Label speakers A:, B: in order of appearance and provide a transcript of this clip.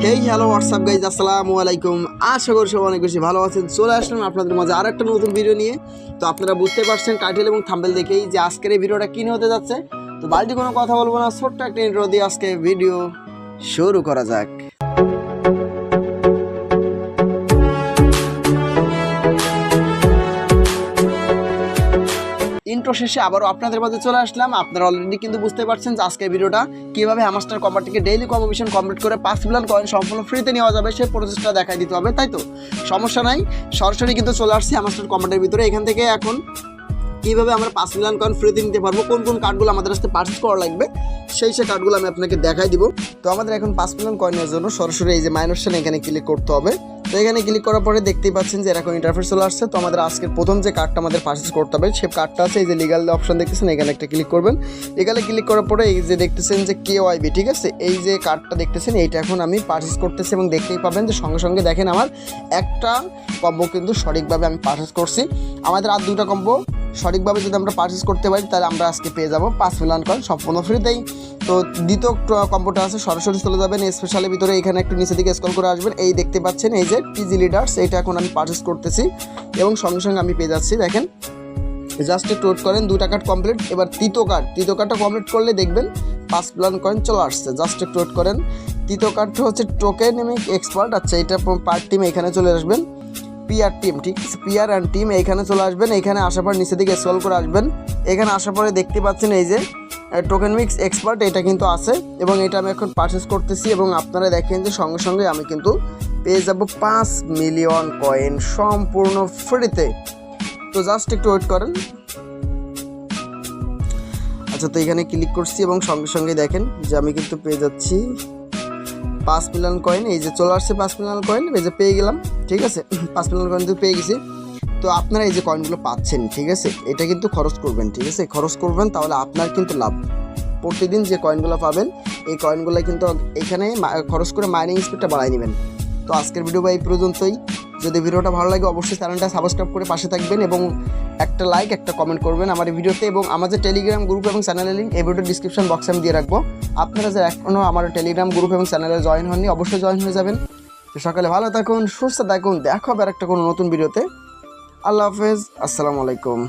A: Hey hello WhatsApp guys, আসসালামু আলাইকুম। আশা করি সবাই অনেক বেশি ভালো আছেন। চলে আসলাম আপনাদের মাঝে আর একটা নতুন ভিডিও নিয়ে। তো আপনারা বুঝতে পারছেন টাইটেল এবং থাম্বনেল দেখেই যে আজকের এই ভিডিওটা কী হতে যাচ্ছে। তো বাড়িতে কোনো কথা বলবো না, ছোট্ট একটা ইন্ট্রো দিয়ে আজকে ভিডিও শুরু করা যাক। ইন্ট্রো শেষে আবারও আপনাদের মাঝে চলে আসলাম। আপনারা অলরেডি কিন্তু বুঝতে পারছেন যে আজকের ভিডিওটা কীভাবে হ্যামস্টার কম্বার থেকে ডেইলি কম্পিটিশন কমপ্লিট করে 5 মিলিয়ন কয়েন সম্পূর্ণ ফ্রিতে নেওয়া যাবে সেই প্রসেসটা দেখাই দিতে হবে, তাই তো? সমস্যা নাই, সরাসরি কিন্তু চলে আসছি হ্যামস্টার কম্বারের ভিতরে। এখান থেকে এখন কীভাবে আমরা 5 মিলিয়ন কয়েন ফ্রিতে নিতে পারবো, কোন কোন কার্ডগুলো আমাদের কাছে পারচেস করা লাগবে সেই কার্ডগুলো আমি আপনাকে দেখাই দিব। তো আমাদের এখন 5 মিলিয়ন কয়েনের জন্য সরাসরি এই যে মাইনাস এখানে ক্লিক করতে হবে। তো এখানে ক্লিক করার পরে দেখতেই পাচ্ছেন যে এরকম ইন্টারফেস চলে আসছে। তো আমাদের আজকের প্রথম যে কার্ডটা আমাদের পারচেস করতে হবে সেই কার্ডটা আছে এই যে লিগাল অপশন দেখতেছেন, এখানে একটা ক্লিক করবেন। এখানে ক্লিক করার পরে এই যে দেখতেছেন যে কেওয়াইবি, ঠিক আছে, এই যে কার্ডটা দেখতেছেন এইটা এখন আমি পারচেস করতেছি এবং দেখতেই পাবেন যে সঙ্গে সঙ্গে দেখেন আমার একটা কম্বো কিন্তু সঠিকভাবে আমি পারচেস করছি। আমাদের আর 2টা কম্বো সঠিকভাবে যদি আমরা পারচেস করতে পারি তাহলে আমরা আজকে পেয়ে যাবো 5 মিলিয়ন কয়েন সম্পূর্ণ ফ্রিতেই। তো দ্বিতীয় কম্বোটা আছে, সরাসরি চলে যাবেন স্পেশালের ভিতরে, এখানে একটু নিচে দিকে স্ক্রল করে আসবেন। এই দেখতে পাচ্ছেন এই যে টিজি লিডার্স, এইটা এখন আমি পারচেস করতেছি এবং সঙ্গে সঙ্গে আমি পেয়ে যাচ্ছি। দেখেন জাস্ট একটু ওয়েট করেন, 2টা কার্ড কমপ্লিট। এবার তৃতীয় কার্ডটা কমপ্লিট করলে দেখবেন 5 মিলিয়ন কয়েন চলে আসছে। জাস্ট একটু ওয়েট করেন। তৃতীয় কার্ডটা হচ্ছে টোকেনমিক এক্সপার্ট। আচ্ছা, এটা পার টিম এখানে চলে আসবেন, পিআর টিম, ঠিক আছে, পিআর অ্যান্ড টিম এইখানে চলে আসবেন। এখানে আসার পর নিচের দিকে স্ক্রল করে আসবেন। এখানে আসার পরে দেখতে পাচ্ছেন এই যে টোকেনমিক্স এক্সপার্ট, এটা কিন্তু আছে এবং এটা আমি এখন পারচেস করতেছি এবং আপনারা দেখেন যে সঙ্গে সঙ্গে আমি কিন্তু পেয়ে যাব 5 মিলিয়ন কয়েন সম্পূর্ণ ফ্রিতে। তো জাস্ট একটু ওয়েট করেন। আচ্ছা, তো এখানে ক্লিক করছি এবং সঙ্গে সঙ্গে দেখেন যে আমি কিন্তু পেয়ে যাচ্ছি 5 মিলিয়ন কয়েন। এই যে চলে আসছে 5 মিলিয়ন কয়েন, এই যে পেয়ে গেলাম, ঠিক আছে, 5 মিলিয়ন কয়েন পেয়ে গেছি। তো আপনারা এই যে কয়েনগুলো পাচ্ছেন, ঠিক আছে, এটা কিন্তু খরচ করবেন, ঠিক আছে, খরচ করবেন, তাহলে আপনার কিন্তু লাভ। প্রতিদিন যে কয়েনগুলো পাবেন এই কয়েনগুলো কিন্তু এখানে খরচ করে মাইনিং স্পিডটা বাড়াই নেবেন। তো আজকের ভিডিও এই পর্যন্তই। যদি ভিডিওটা ভালো লাগে অবশ্যই চ্যানেলটা সাবস্ক্রাইব করে পাশে থাকবেন এবং একটা লাইক একটা কমেন্ট করবেন আমার এই ভিডিওতে। এবং আমাদের টেলিগ্রাম গ্রুপ এবং চ্যানেলের লিঙ্ক এই ভিডিওর ডিসক্রিপশন বক্সে আমি দিয়ে রাখবো। আপনারা যারা এখনও আমার টেলিগ্রাম গ্রুপ এবং চ্যানেলে জয়েন হননি অবশ্যই জয়েন হয়ে যাবেন। তো সকালে ভালো থাকুন, সুস্থ থাকুন, দেখা হবে আর একটা কোনো নতুন ভিডিওতে। আল্লাহ হাফেজ, আসসালামু আলাইকুম।